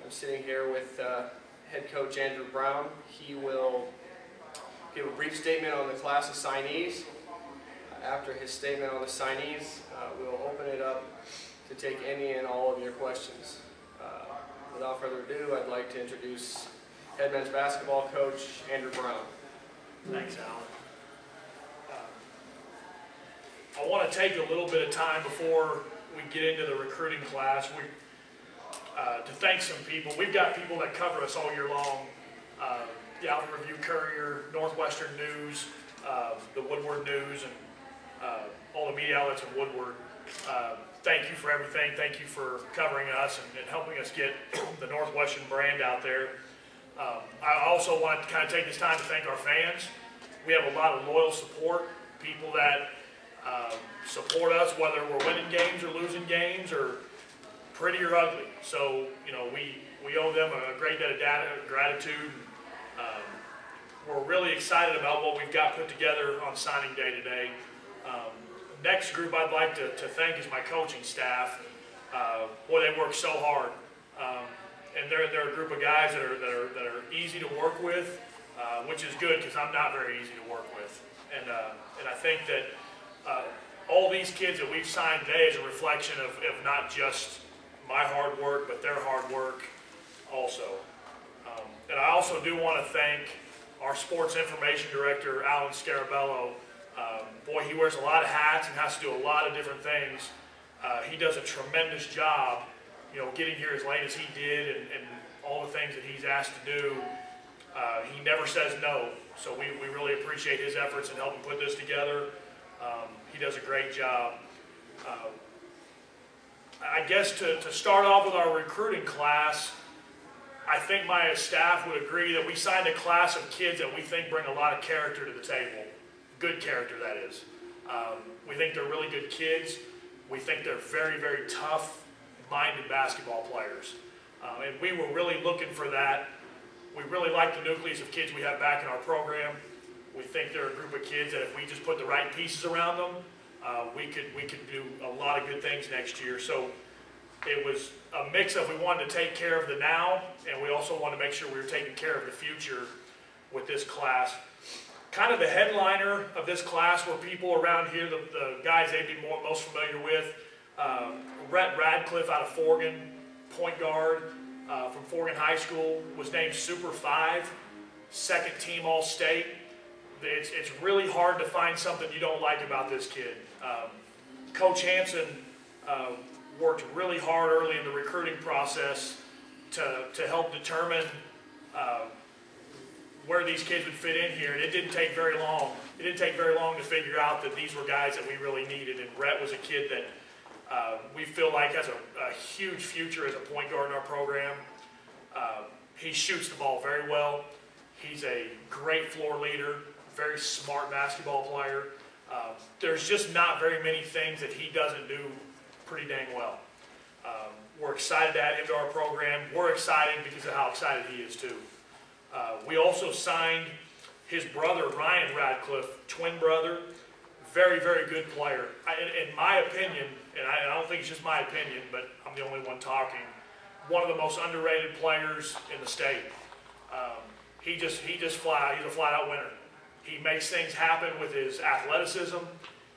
I'm sitting here with head coach Andrew Brown. He will give a brief statement on the class assignees. After his statement on the assignees, we'll open it up to take any and all of your questions. Without further ado, I'd like to introduce head men's basketball coach Andrew Brown. Thanks, Alan. I want to take a little bit of time before we get into the recruiting class to thank some people. We've got people that cover us all year long. The Alton Review Courier, Northwestern News, the Woodward News, and all the media outlets in Woodward. Thank you for everything. Thank you for covering us and helping us get the Northwestern brand out there. I also want to kind of take this time to thank our fans. We have a lot of loyal support, people that support us, whether we're winning games or losing games or pretty or ugly. So, you know, we owe them a great debt of gratitude. We're really excited about what we've got put together on signing day today. Next group I'd like to thank is my coaching staff. Boy, they work so hard. And they're a group of guys that are easy to work with, which is good because I'm not very easy to work with. And I think that all these kids that we've signed today is a reflection of not just my hard work, but their hard work also. And I also do want to thank our sports information director, Alan Scarabello. Boy, he wears a lot of hats and has to do a lot of different things. He does a tremendous job, you know, getting here as late as he did and all the things that he's asked to do. He never says no, so we really appreciate his efforts in helping put this together. He does a great job. I guess to start off with our recruiting class, I think my staff would agree that we signed a class of kids that we think bring a lot of character to the table. Good character, that is. We think they're really good kids. We think they're very, very tough-minded basketball players. And we were really looking for that. We really like the nucleus of kids we have back in our program. We think they're a group of kids that if we just put the right pieces around them, we could do a lot of good things next year. So it was a mix of we wanted to take care of the now, and we also wanted to make sure we were taking care of the future with this class. Kind of the headliner of this class were people around here, the guys they'd be most familiar with. Rhett Radcliffe out of Forgan, point guard from Forgan High School, was named Super 5, second team All-State. It's really hard to find something you don't like about this kid. Coach Hansen worked really hard early in the recruiting process to help determine where these kids would fit in here, and it didn't take very long. It didn't take very long to figure out that these were guys that we really needed, and Rhett was a kid that we feel like has a huge future as a point guard in our program. He shoots the ball very well. He's a great floor leader, very smart basketball player. There's just not very many things that he doesn't do pretty dang well. We're excited to add him to our program. We're excited because of how excited he is too. We also signed his brother, Ryan Radcliffe, twin brother, very, very good player. In my opinion, and I don't think it's just my opinion, but I'm the only one talking, one of the most underrated players in the state. He's a flat-out winner. He makes things happen with his athleticism,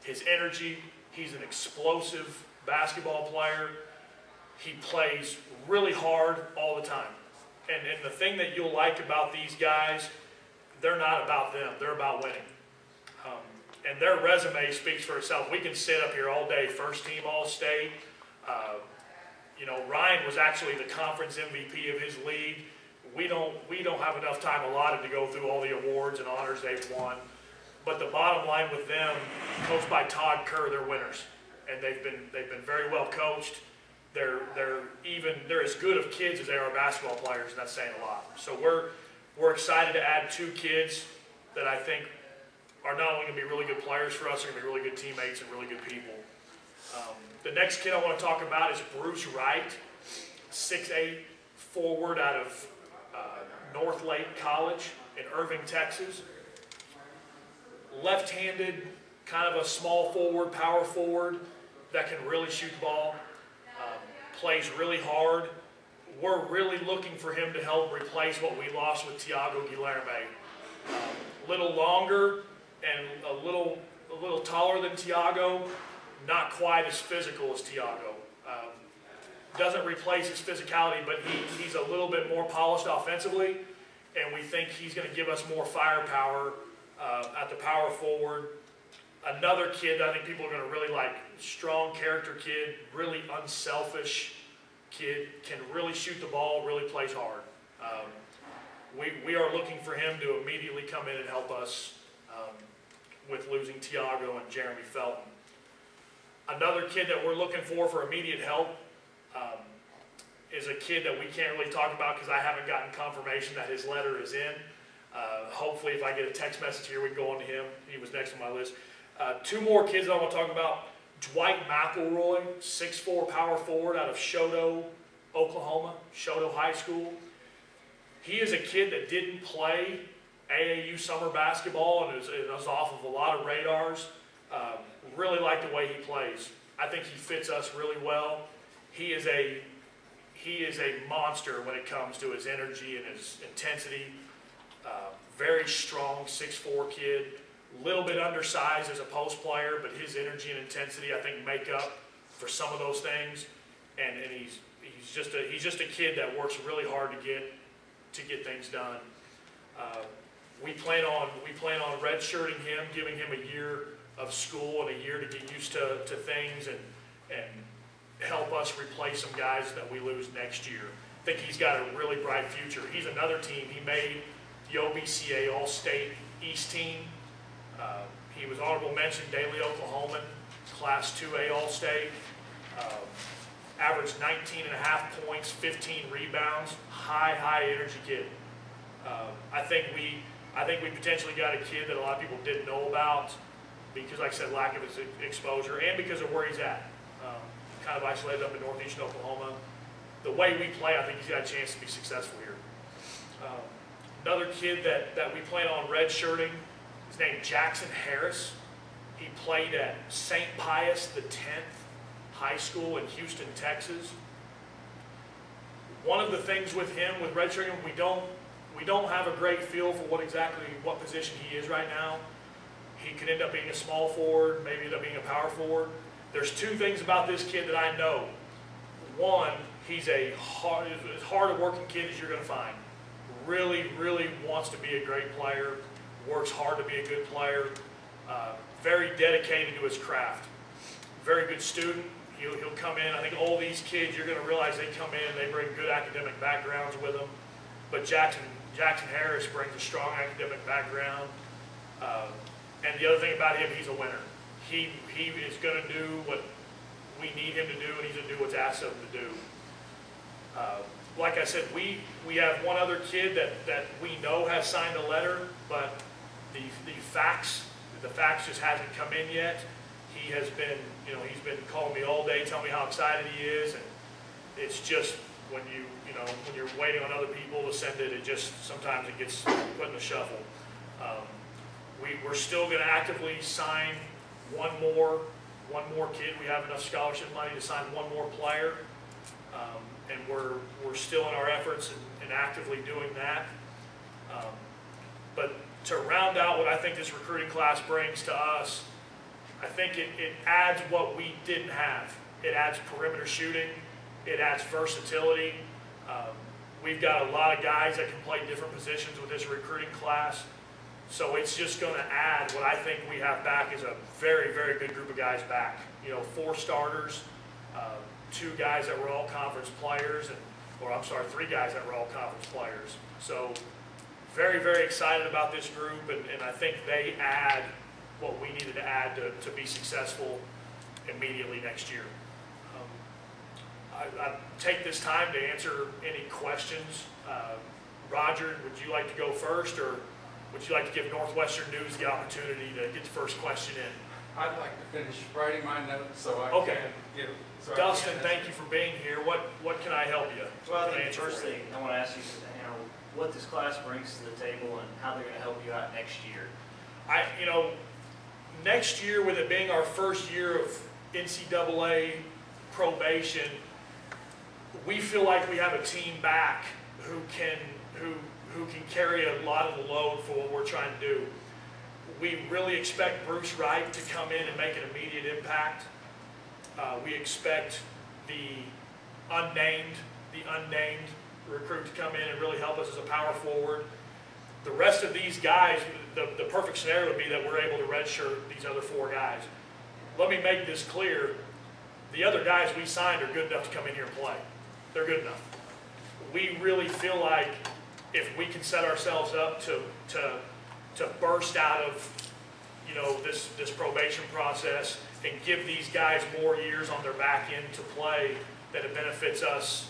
his energy. He's an explosive basketball player. He plays really hard all the time. And the thing that you'll like about these guys, they're not about them. They're about winning. And their resume speaks for itself. We can sit up here all day, first team All-State. You know, Ryan was actually the conference MVP of his league. We don't have enough time allotted to go through all the awards and honors they've won. But the bottom line with them, coached by Todd Kerr, they're winners. And they've been very well coached. They're as good of kids as they are basketball players, and that's saying a lot. So we're excited to add two kids that I think are not only going to be really good players for us, they're going to be really good teammates and really good people. The next kid I want to talk about is Bruce Wright, 6'8", forward out of North Lake College in Irving, Texas. Left-handed, kind of a small forward, power forward that can really shoot the ball. Plays really hard, we're really looking for him to help replace what we lost with Tiago Guilherme. A little longer and a little taller than Tiago, not quite as physical as Tiago. Doesn't replace his physicality, but he's a little bit more polished offensively, and we think he's going to give us more firepower at the power forward. Another kid that I think people are going to really like, strong character kid, really unselfish kid, can really shoot the ball, really plays hard. We are looking for him to immediately come in and help us with losing Tiago and Jeremy Felton. Another kid that we're looking for immediate help is a kid that we can't really talk about because I haven't gotten confirmation that his letter is in. Hopefully if I get a text message here, we can go on to him. He was next on my list. Two more kids that I want to talk about. Dwight McElroy, 6'4" power forward out of Shodo, Oklahoma, Shodo High School. He is a kid that didn't play AAU summer basketball and is off of a lot of radars. Really like the way he plays. I think he fits us really well. He is a monster when it comes to his energy and his intensity. Very strong, 6'4" kid. A little bit undersized as a post player, but his energy and intensity, I think, make up for some of those things. And he's just a kid that works really hard to get things done. We plan on redshirting him, giving him a year of school and a year to get used to things and help us replace some guys that we lose next year. I think he's got a really bright future. He's another team. He made the OBCA All-State East team. He was honorable mention Daily Oklahoman, Class 2A All-State. Averaged 19.5 points, 15 rebounds. High energy kid. I think we potentially got a kid that a lot of people didn't know about because, like I said, lack of his exposure and because of where he's at. Kind of isolated up in northeastern Oklahoma. The way we play, I think he's got a chance to be successful here. Another kid that we plan on redshirting is named Jackson Harris. He played at St. Pius X High School in Houston, Texas. One of the things with him, with redshirting, we don't have a great feel for what position he is right now. He could end up being a small forward, maybe end up being a power forward. There's two things about this kid that I know. One, he's as hard a working kid as you're going to find. Really wants to be a great player, works hard to be a good player, very dedicated to his craft. Very good student. He'll come in. I think all these kids, you're going to realize they come in, they bring good academic backgrounds with them. But Jackson Harris brings a strong academic background. And the other thing about him, he's a winner. He is going to do what we need him to do, and he's going to do what's asked of him to do. Like I said, we have one other kid that we know has signed a letter, but the facts just hasn't come in yet. He has been, he's been calling me all day, telling me how excited he is, and it's just when you're waiting on other people to send it, sometimes it gets put in the shuffle. We're still going to actively sign one more kid. We have enough scholarship money to sign one more player, and we're still in our efforts and actively doing that. But to round out what I think this recruiting class brings to us, I think it adds what we didn't have. It adds perimeter shooting. It adds versatility. We've got a lot of guys that can play different positions with this recruiting class. So it's just going to add what I think we have back is a very good group of guys back. 4 starters, 2 guys that were all conference players, 3 guys that were all conference players. So very excited about this group, and I think they add what we needed to add to be successful immediately next year. I take this time to answer any questions. Roger, would you like to go first, or would you like to give Northwestern News the opportunity to get the first question in? I'd like to finish writing my notes so I can give. Dustin, thank you for being here. What can I help you? Well, I think the first thing I want to ask you is what this class brings to the table and how they're going to help you out next year. Next year, with it being our first year of NCAA probation, we feel like we have a team back who can carry a lot of the load for what we're trying to do. We really expect Bruce Wright to come in and make an immediate impact. We expect the unnamed recruit to come in and really help us as a power forward. The rest of these guys, the perfect scenario would be that we're able to redshirt these other 4 guys. Let me make this clear. The other guys we signed are good enough to come in here and play. They're good enough. We really feel like if we can set ourselves up to burst out of, you know, this probation process and give these guys more years on their back end to play, that it benefits us,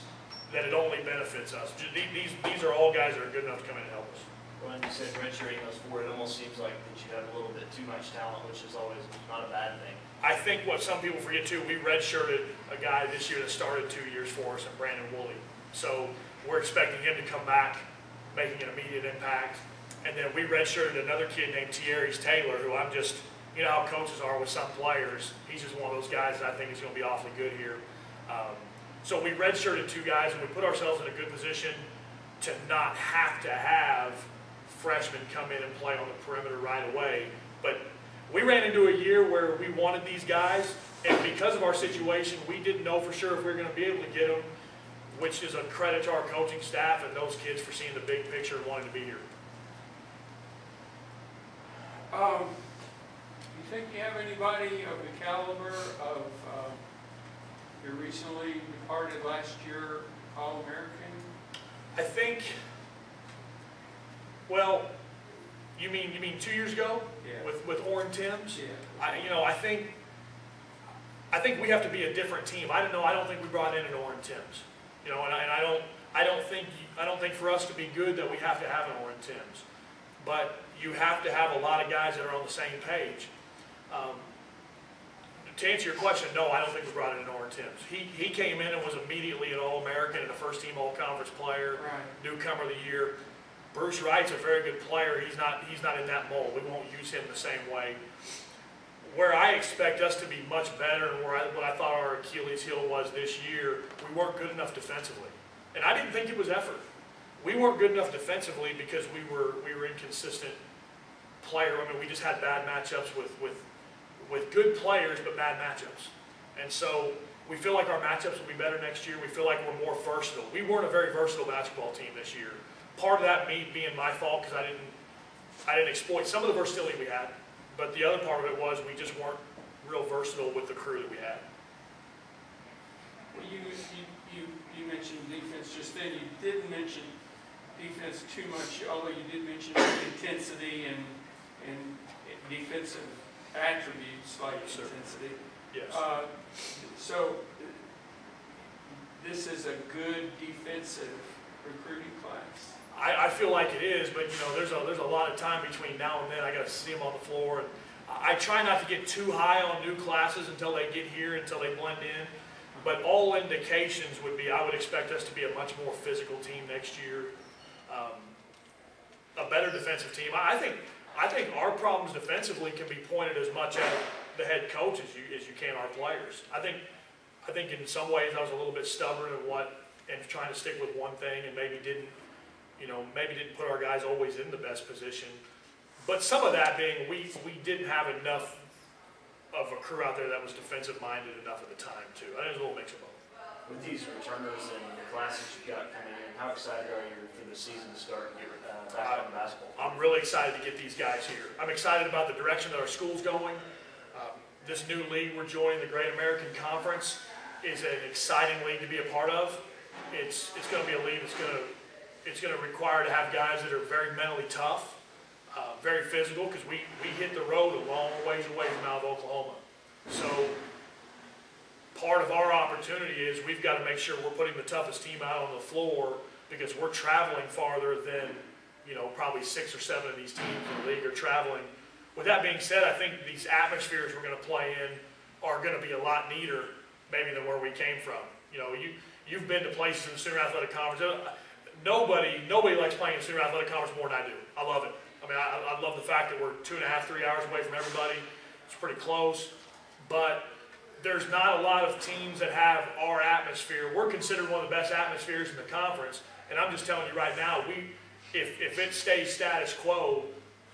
that it only benefits us. These are all guys that are good enough to come in and help us. When you said redshirting those 4, it almost seems like that you have a little bit too much talent, which is always not a bad thing. I think what some people forget too, we redshirted a guy this year that started 2 years for us, and Brandon Woolley. So we're expecting him to come back, making an immediate impact. And then we redshirted another kid named Thierry's Taylor, who I'm just, you know how coaches are with some players. He's just one of those guys that I think is going to be awfully good here. So we redshirted 2 guys, and we put ourselves in a good position to not have to have freshmen come in and play on the perimeter right away. But we ran into a year where we wanted these guys, and because of our situation, we didn't know for sure if we were going to be able to get them, which is a credit to our coaching staff and those kids for seeing the big picture and wanting to be here. You think you have anybody of the caliber of your recently departed last year All-American? I think, well, you mean 2 years ago? Yeah. With Orrin Timms? Yeah. I think we have to be a different team. I don't think we brought in an Orrin Timms. You know, and I don't think for us to be good that we have to have an Orrin Timms. But you have to have a lot of guys that are on the same page. To answer your question, no, I don't think we brought in an Orrin Timms. He came in and was immediately an All-American and a first-team All-Conference player, Right. newcomer of the year. Bruce Wright's a very good player. He's not in that mold. We won't use him the same way. Where I expect us to be much better, and what I thought our Achilles heel was this year, we weren't good enough defensively. And I didn't think it was effort. We weren't good enough defensively because we were inconsistent player. I mean, we just had bad matchups with good players, but bad matchups. And so we feel like our matchups will be better next year. We feel like we're more versatile. We weren't a very versatile basketball team this year. Part of that being my fault because I didn't exploit some of the versatility we had, but the other part of it was we just weren't real versatile with the crew that we had. Well, you mentioned defense just then. You didn't mention defense too much, although you did mention intensity and defensive attributes like intensity. Yes. So this is a good defensive recruiting class. I feel like it is, but there's a lot of time between now and then. I got to see them on the floor, and I try not to get too high on new classes until they get here, until they blend in. But all indications would be I would expect us to be a much more physical team next year, a better defensive team. I think our problems defensively can be pointed as much at the head coach as you can our players. I think in some ways I was a little bit stubborn and trying to stick with one thing and maybe didn't put our guys always in the best position. But some of that being we didn't have enough of a crew out there that was defensive minded enough at the time too. I think it was a little mix of both. With these returners and the classes you've got coming in, how excited are you for the season to start and get back on basketball? I'm really excited to get these guys here. I'm excited about the direction that our school's going. This new league we're joining, the Great American Conference, is an exciting league to be a part of. It's going to be a league that's going to require to have guys that are very mentally tough, very physical, because we hit the road a long ways away from out of Oklahoma. So part of our opportunity is we've got to make sure we're putting the toughest team out on the floor because we're traveling farther than probably 6 or 7 of these teams in the league are traveling. With that being said, I think these atmospheres we're going to play in are going to be a lot neater maybe than where we came from. You've been to places in the Sooner Athletic Conference. Nobody likes playing in the Sooner Athletic Conference more than I do. I love it. I mean, I love the fact that we're 2.5, 3 hours away from everybody. It's pretty close. But there's not a lot of teams that have our atmosphere. We're considered one of the best atmospheres in the conference, and I'm just telling you right now, if it stays status quo,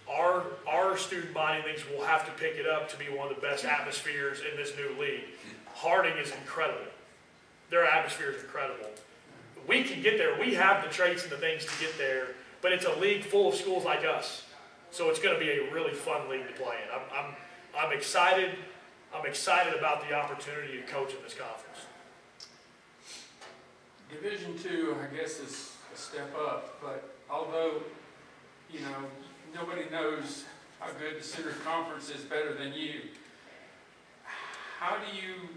our student body thinks we'll have to pick it up to be one of the best atmospheres in this new league. Harding is incredible. Their atmosphere is incredible. We can get there. We have the traits and the things to get there, but it's a league full of schools like us. So it's going to be a really fun league to play in. I'm excited. I'm excited about the opportunity to coach in this conference. Division II, I guess, is a step up, but although, you know, nobody knows how good the Center Conference is better than you, how do you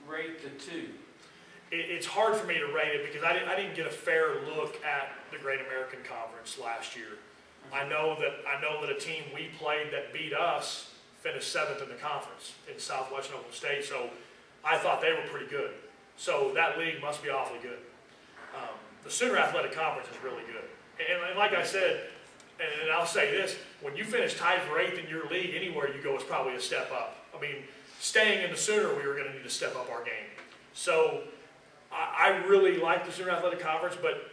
rate the two? It's hard for me to rate it because I didn't get a fair look at the Great American Conference last year. I know that a team we played that beat us finished 7th in the conference in Southwestern Oklahoma State, so I thought they were pretty good. So that league must be awfully good. The Sooner Athletic Conference is really good. And like I said, and I'll say this, when you finish tied for 8th in your league, anywhere you go is probably a step up. I mean, staying in the Sooner, we were going to need to step up our game. So I really like the Sooner Athletic Conference, but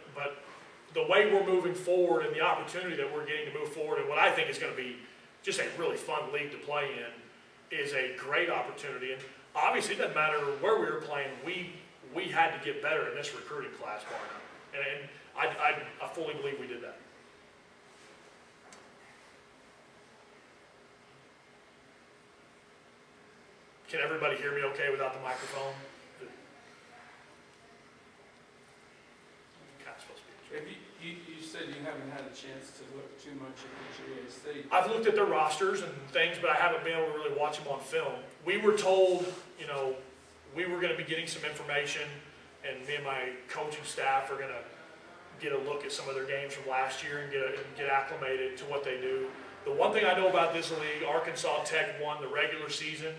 the way we're moving forward and the opportunity that we're getting to move forward and what I think is going to be just a really fun league to play in is a great opportunity. And obviously, it doesn't matter where we were playing. We had to get better in this recruiting class, bar none. And I fully believe we did that. Can everybody hear me okay without the microphone? Kind of supposed to be. Have you said you haven't had a chance to look too much at the GAC. I've looked at their rosters and things, but I haven't been able to really watch them on film. We were told, you know, we were going to be getting some information, and me and my coaching staff are going to get a look at some of their games from last year and get acclimated to what they do. The one thing I know about this league, Arkansas Tech won the regular season.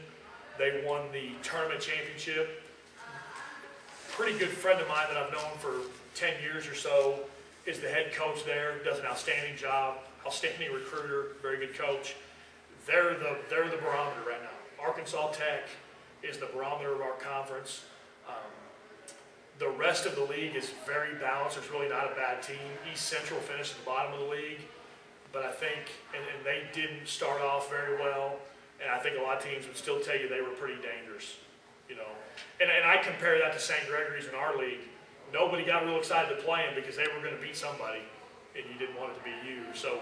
They won the tournament championship. Pretty good friend of mine that I've known for 10 years or so is the head coach there, does an outstanding job, outstanding recruiter, very good coach. They're the barometer right now. Arkansas Tech is the barometer of our conference. The rest of the league is very balanced. There's really not a bad team. East Central finished at the bottom of the league, but I think, and they didn't start off very well, and I think a lot of teams would still tell you they were pretty dangerous, you know. And I compare that to St. Gregory's in our league. Nobody got real excited to play them because they were going to beat somebody, and you didn't want it to be you. So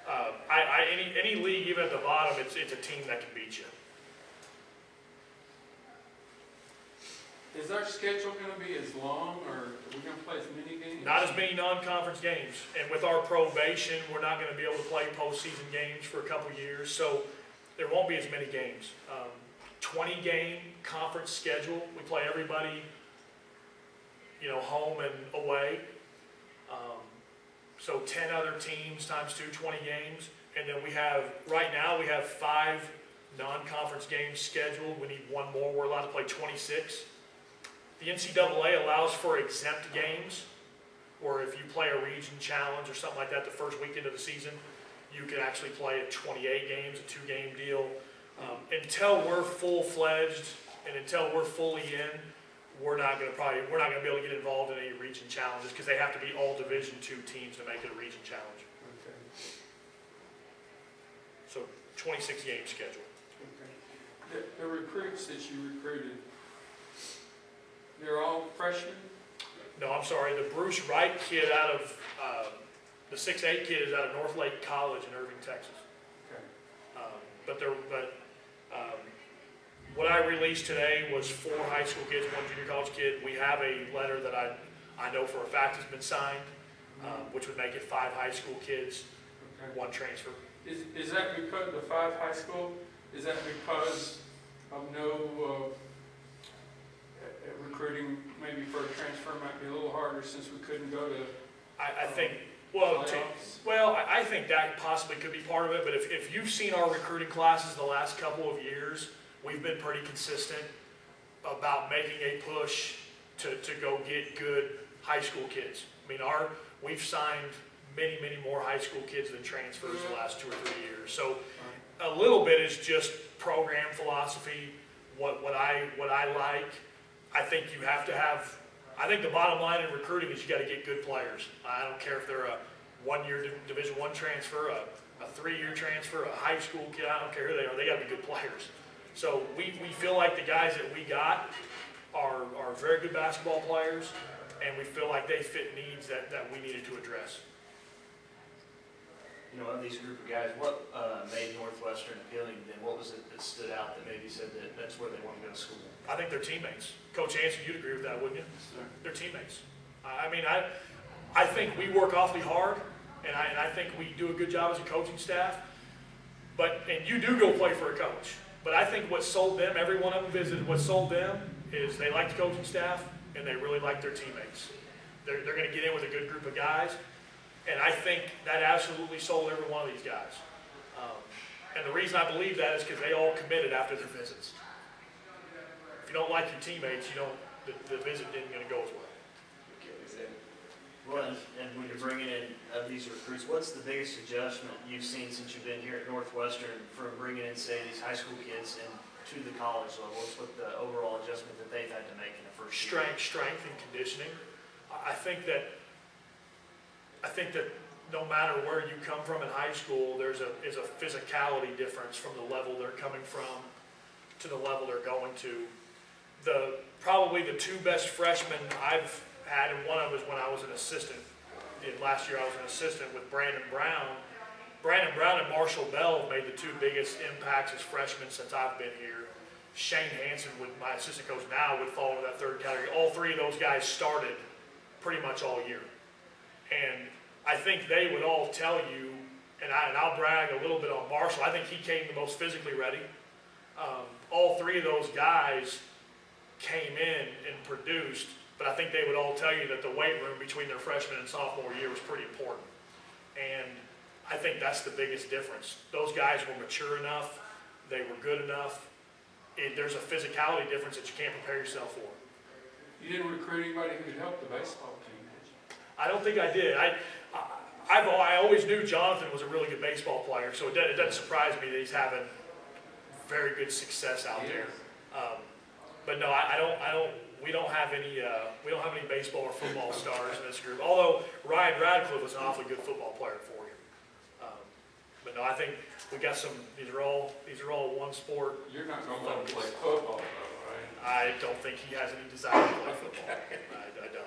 any league, even at the bottom, it's a team that can beat you. Is our schedule going to be as long, or are we going to play as many games? Not as many non-conference games. And with our probation, we're not going to be able to play postseason games for a couple years, so there won't be as many games. 20-game conference schedule. We play everybody, you know, home and away. So 10 other teams times 2, 20 games. And then right now we have 5 non-conference games scheduled. We need one more. We're allowed to play 26. The NCAA allows for exempt games, where if you play a region challenge or something like that the first weekend of the season, you can actually play at 28 games, a 2-game deal. Until we're full-fledged and until we're fully in, we're not going to be able to get involved in any region challenges because they have to be all Division II teams to make it a region challenge. Okay. So 26-game schedule. Okay. The recruits that you recruited, they're all freshmen? No, I'm sorry. The Bruce Wright kid out of the 6'8" kid is out of North Lake College in Irving, Texas. Okay. What I released today was 4 high school kids, 1 junior college kid. We have a letter that I know for a fact has been signed, which would make it 5 high school kids, Okay. 1 transfer. Is that because the 5 high school? Is that because of no recruiting? Maybe for a transfer might be a little harder since we couldn't go to. I think. I think that possibly could be part of it. But if you've seen our recruiting classes the last couple of years, we've been pretty consistent about making a push to go get good high school kids. I mean, we've signed many more high school kids than transfers the last 2 or 3 years. So a little bit is just program philosophy. what I like, I think you have to have. I think the bottom line in recruiting is you got to get good players. I don't care if they're a one-year Division I transfer, a 3-year transfer, a high school kid. I don't care who they are. They got to be good players. So we feel like the guys that we got are very good basketball players, and we feel like they fit needs that we needed to address. You know, of these group of guys, what made Northwestern appealing to them? What was it that stood out that maybe said that that's where they want to go to school? I think they're teammates. Coach Hanson, you'd agree with that, wouldn't you? Sure. They're teammates. I mean, I think we work awfully hard, and I think we do a good job as a coaching staff. And you do go play for a coach. But I think what sold them, every one of them visited, what sold them is they like the coaching staff, and they really like their teammates. They're going to get in with a good group of guys. And I think that absolutely sold every one of these guys. And the reason I believe that is because they all committed after their visits. If you don't like your teammates, the visit isn't going to go as well. Well, and when you're bringing in these recruits, what's the biggest adjustment you've seen since you've been here at Northwestern from bringing in, say, these high school kids and to the college level? What's the overall adjustment that they've had to make in the first year? Strength and conditioning. I think that no matter where you come from in high school, is a physicality difference from the level they're coming from to the level they're going to. Probably the two best freshmen I've had, and one of them was when I was an assistant. Last year I was an assistant with Brandon Brown. Brandon Brown and Marshall Bell have made the two biggest impacts as freshmen since I've been here. Shane Hansen, my assistant coach now, would fall into that third category. All three of those guys started pretty much all year. And I think they would all tell you, and I'll brag a little bit on Marshall, I think he came the most physically ready. All three of those guys came in and produced, but I think they would all tell you that the weight room between their freshman and sophomore year was pretty important. And I think that's the biggest difference. Those guys were mature enough, they were good enough. There's a physicality difference that you can't prepare yourself for. You didn't recruit anybody who could help the baseball team, did you? I don't think I did. I always knew Jonathan was a really good baseball player, so it doesn't surprise me that he's having very good success out there. But no, we don't have any baseball or football stars in this group. Although Ryan Radcliffe was an awfully good football player for you. But no, I think we got some. These are all one sport. You're not going to let him play football, though, right? I don't think he has any desire to play football. I don't.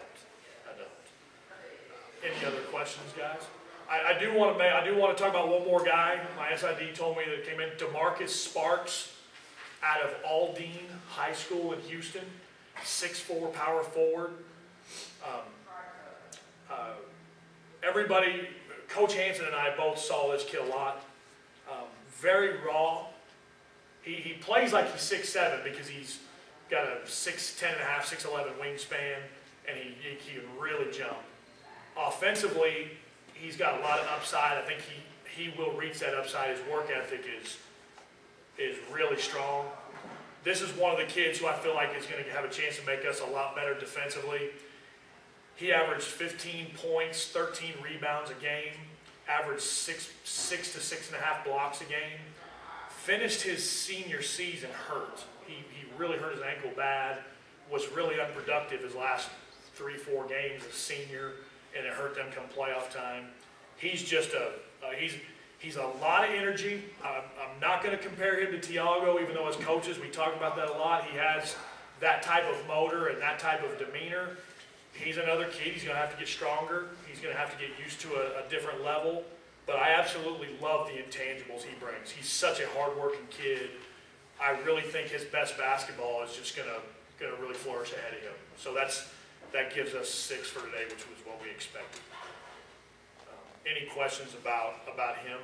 Any other questions, guys? I do want to talk about one more guy. My SID told me that came in, DeMarcus Sparks, out of Aldine High School in Houston, 6'4" power forward. Everybody, Coach Hanson and I both saw this kid a lot. Very raw. He plays like he's 6'7" because he's got a 6'10" and a half, 6'11" wingspan, and he can really jump. Offensively, he's got a lot of upside. I think he will reach that upside. His work ethic is really strong. This is one of the kids who I feel like is going to have a chance to make us a lot better defensively. He averaged 15 points, 13 rebounds a game, averaged 6 to 6.5 blocks a game. Finished his senior season hurt. He really hurt his ankle bad, was really unproductive his last 3-4 games as senior, and it hurt them come playoff time. He's just he's a lot of energy. I'm not going to compare him to Tiago, even though as coaches we talk about that a lot. He has that type of motor and that type of demeanor. He's another kid. He's going to have to get stronger. He's going to have to get used to a different level. But I absolutely love the intangibles he brings. He's such a hard-working kid. I really think his best basketball is just going to really flourish ahead of him. So that gives us 6 for today, which was what we expected. Any questions about him?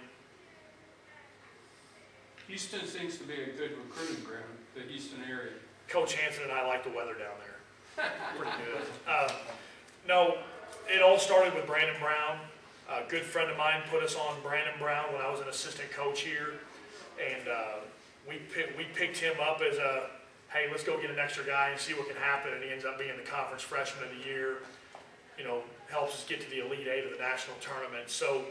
Houston seems to be a good recruiting ground, the Houston area. Coach Hanson and I like the weather down there. Pretty good. No, it all started with Brandon Brown. A good friend of mine put us on Brandon Brown when I was an assistant coach here. And we picked him up as hey, let's go get an extra guy and see what can happen. And he ends up being the conference freshman of the year. Helps us get to the Elite Eight of the national tournament. So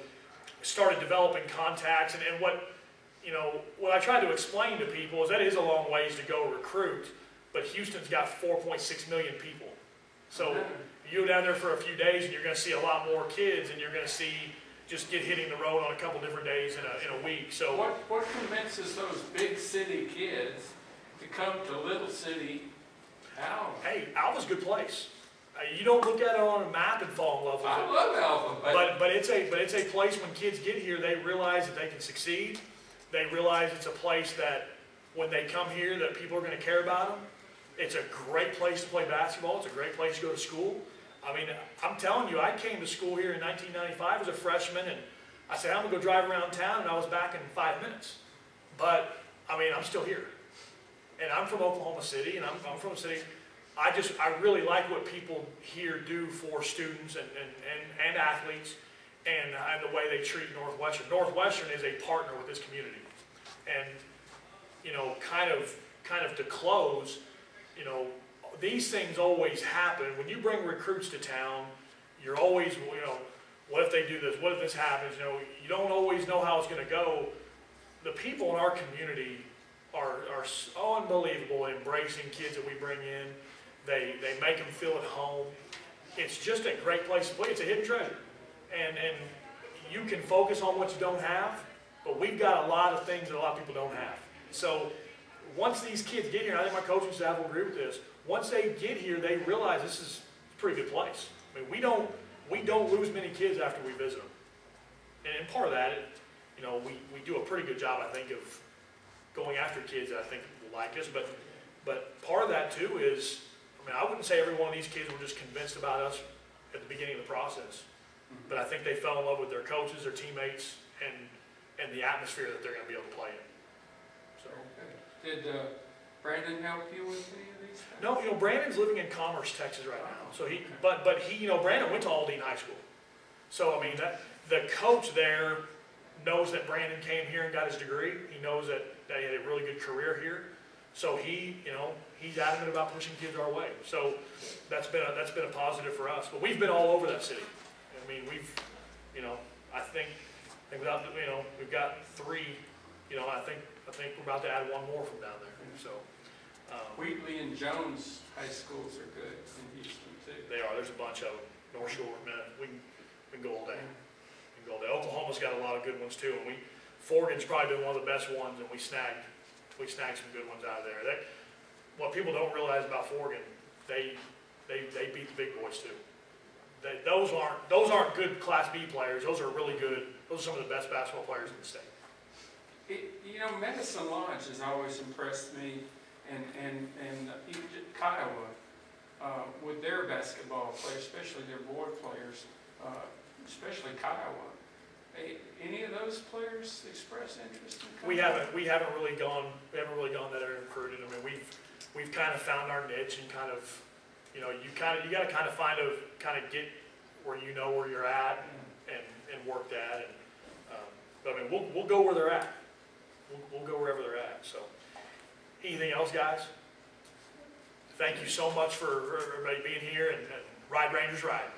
started developing contacts. And what, you know, what I try to explain to people is that is a long ways to go recruit, but Houston's got 4.6 million people. So you go down there for a few days and you're going to see a lot more kids, and you're going to see just get hitting the road on a couple different days in a week. So what convinces those big city kids to come to little city Alva? Hey, Alva's a good place. You don't look at it on a map and fall in love with it. I love Alva, But it's a place when kids get here, they realize that they can succeed. They realize it's a place that when they come here, that people are going to care about them. It's a great place to play basketball. It's a great place to go to school. I mean, I'm telling you, I came to school here in 1995 as a freshman, and I said, I'm going to go drive around town, and I was back in 5 minutes. But, I mean, I'm still here. And I'm from Oklahoma City, and I'm from a city. I really like what people here do for students and athletes, and the way they treat Northwestern. Northwestern is a partner with this community. And, you know, kind of to close, you know, these things always happen. When you bring recruits to town, you're always, you know, what if they do this? What if this happens? You know, you don't always know how it's going to go. The people in our community are so unbelievable at embracing kids that we bring in. They make them feel at home. It's just a great place to play. It's a hidden treasure. And you can focus on what you don't have, but we've got a lot of things that a lot of people don't have. So once these kids get here, and I think my coaching staff will agree with this, once they get here, they realize this is a pretty good place. I mean, we don't lose many kids after we visit them. And part of that, you know, we do a pretty good job, I think, of going after kids that I think will like us. But part of that, too, is, I mean, I wouldn't say every one of these kids were just convinced about us at the beginning of the process. But I think they fell in love with their coaches, their teammates, and the atmosphere that they're going to be able to play in. So. Did Brandon help you with any of these things? No, you know, Brandon's living in Commerce, Texas right now. So but he, you know, Brandon went to Aldine High School. So, I mean, the coach there knows that Brandon came here and got his degree. He knows that he had a really good career here. So he, you know, he's adamant about pushing kids our way. So that's been a positive for us. But we've been all over that city. I mean, we've, you know, I think without, you know, we've got 3, you know, I think we're about to add 1 more from down there. So. Wheatley and Jones high schools are good in Houston too. They are. There's a bunch of them. North Shore, man, we can go all day. We can go all day. Oklahoma's got a lot of good ones too, and Forgan's probably been one of the best ones, and we snagged some good ones out of there. What people don't realize about Forgan, they beat the big boys too. Those aren't good Class B players. Those are really good. Those are some of the best basketball players in the state. You know, Medicine Lodge has always impressed me, and even Kiowa with their basketball players, especially their board players, especially Kiowa. Any of those players express interest in coming? We haven't really gone that area recruited. I mean, we've kind of found our niche and kind of, you know, you got to kind of get where you know where you're at and work that. But I mean, we'll go where they're at. We'll go wherever they're at. So, anything else, guys? Thank you so much for everybody being here, and Ride Rangers Ride.